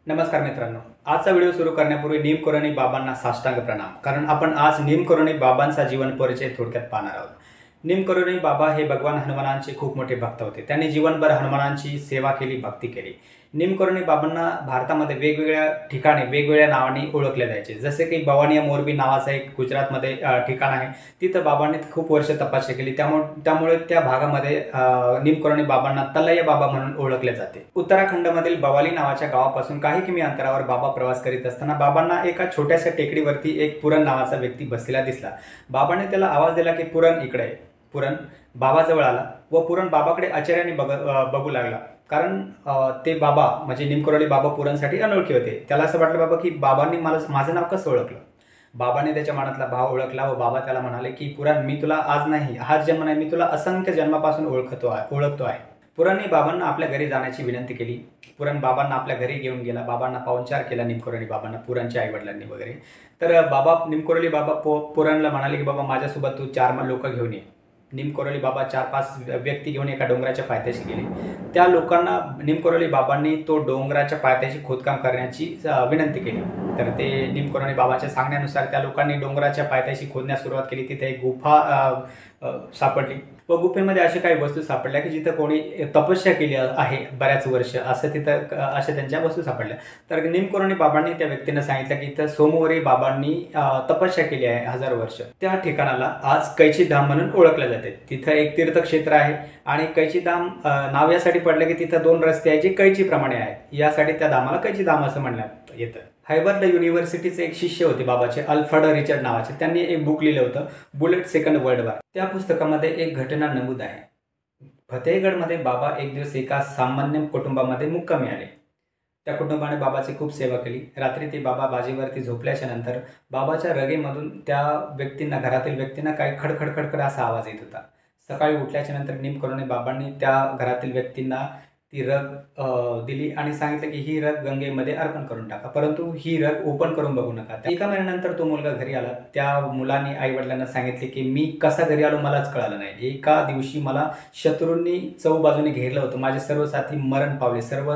नमस्कार मित्रांनो, आजचा व्हिडिओ सुरू करण्यापूर्वी नीमकरोणी बाबांना साष्टांग प्रणाम. कारण आपण आज नीमकरोणी बाबांचा जीवन परिचय थोडक्यात पाहणार आहोत. नीमकरोणी बाबा हे भगवान हनुमानांचे खूप मोठे भक्त होते. त्यांनी जीवनभर हनुमानांची सेवा केली, भक्ती केली. नीमकरोणी बाबांना भारतामध्ये वेगवेगळ्या ठिकाणी वेगवेगळ्या नावांनी ओळखले जायचे. जसे की भवानिया मोरबी नावाचं एक गुजरातमध्ये ठिकाण आहे. तिथं बाबांनी खूप वर्ष तपस्या केली. त्यामुळे त्या भागामध्ये नीमकरोणी बाबांना तलैया बाबा म्हणून ओळखले जाते. उत्तराखंडमधील बवाली नावाच्या गावापासून काही किमी अंतरावर बाबा प्रवास करीत असताना बाबांना एका छोट्याशा टेकडीवरती एक पुरण नावाचा व्यक्ती बसलेला दिसला. बाबांनी त्याला आवाज दिला की पुरण इकडे आहे. पुरण बाबाजवळ आला व पुरण बाबाकडे आश्चर्याने बघू लागला. कारण ते बाबा म्हणजे नीमकरोणी बाबा पुरणसाठी अनोळखी होते. त्याला असं वाटलं बाबा की बाबांनी माझं नाव कसं ओळखलं. बाबाने त्याच्या मनातला भाव ओळखला व बाबा त्याला म्हणाले की पुरण, मी तुला आज नाही, हाच जन्म नाही, मी तुला असंख्य जन्मापासून ओळखतो आहे. पुरणने बाबांना आपल्या घरी जाण्याची विनंती केली. पुरण बाबांना आपल्या घरी घेऊन गेला. बाबांना पाहुणचार केला नीमकरोणी बाबांना, पुरणच्या आईवडिलांनी वगैरे. तर नीमकरोणी बाबा पुरणला म्हणाले की बाबा माझ्यासोबत तू 4 लोक घेऊन ये. नीमकरोणी बाबा 4-5 व्यक्ती घेऊन एका डोंगराच्या पायथ्याशी गेले. त्या लोकांना नीमकरोणी बाबांनी तो डोंगराच्या पायथ्याशी खोदकाम करण्याची विनंती केली. तर ते नीमकरोणी बाबाच्या सांगण्यानुसार त्या लोकांनी डोंगराच्या पायथ्याशी खोदण्यास सुरुवात केली. तिथे एक गुफा सापडली व गुफेमध्ये अशा काही वस्तू सापडल्या की जिथं कोणी तपस्या केली आहे बऱ्याच वर्ष, असं तिथं अशा त्यांच्या वस्तू सापडल्या. तर नीमकरोणी बाबांनी त्या व्यक्तींना सांगितलं की इथं सोमवारी बाबांनी तपस्या केली आहे 1000 वर्ष. त्या ठिकाणाला आज कैचीधाम म्हणून ओळखलं जाते. तिथं एक तीर्थक्षेत्र आहे आणि कैचीधाम नाव यासाठी पडलं की तिथं 2 रस्ते आहेत जे कैचीप्रमाणे आहेत. यासाठी त्या धामाला कैचीधाम असं म्हणण्यात येतं. हार्वर्ड युनिव्हर्सिटीचे एक शिष्य होते बाबाचे, अल्फ्रेड रिचर्ड नावाचे. त्यांनी एक बुक लिहिलं होतं, बुलेट सेकंड वर्ल्ड वॉर. त्या पुस्तकामध्ये एक घटना नमूद आहे. फतेहगडमध्ये बाबा एक दिवस एका सामान्य कुटुंबामध्ये मुक्कामी आले. त्या कुटुंबाने बाबाची खूप सेवा केली. रात्री ते बाबा बाजीवरती झोपल्याच्या नंतर बाबाच्या रगेमधून त्या व्यक्तींना, घरातील व्यक्तींना काही खडखड असा आवाज येत होता. सकाळी उठल्याच्या नंतर नीमकरोणी बाबांनी त्या घरातील व्यक्तींना ती रग दिली आणि सांगितलं की ही रग गंगेमध्ये अर्पण करून टाका, परंतु ही रग ओपन करून बघू नका. एका महिन्यानंतर तो मुलगा घरी आला. त्या मुलाने आई वडिलांना सांगितले की मी कसा घरी आलो मलाच कळालं नाही. एका दिवशी मला शत्रूंनी चौबाजूने घेरलं होतं. माझे सर्व साथी मरण पावले, सर्व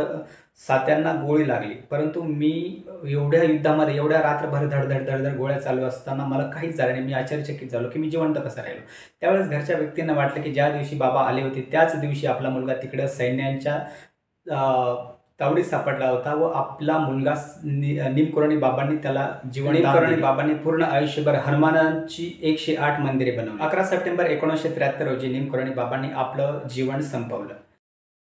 साथ्यांना गोळी लागली, परंतु मी एवढ्या युद्धामध्ये एवढ्या रात्रभर धडधड गोळ्या चालू असताना मला काहीच झालं नाही. मी आश्चर्यचकित झालो की मी जिवंत कसं राहिलो. त्यावेळेस घरच्या व्यक्तींना वाटलं की ज्या दिवशी बाबा आले होते त्याच दिवशी आपला मुलगा तिकडं सैन्यांच्या तावडीत सापडला होता व आपला मुलगा नीमकरोणी बाबांनी त्याला नीमकरोणी बाबांनी पूर्ण आयुष्यभर हनुमानांची 108 मंदिरे बनवली. 11 सप्टेंबर 1973 रोजी नीमकरोणी बाबांनी आपलं जीवन संपवलं.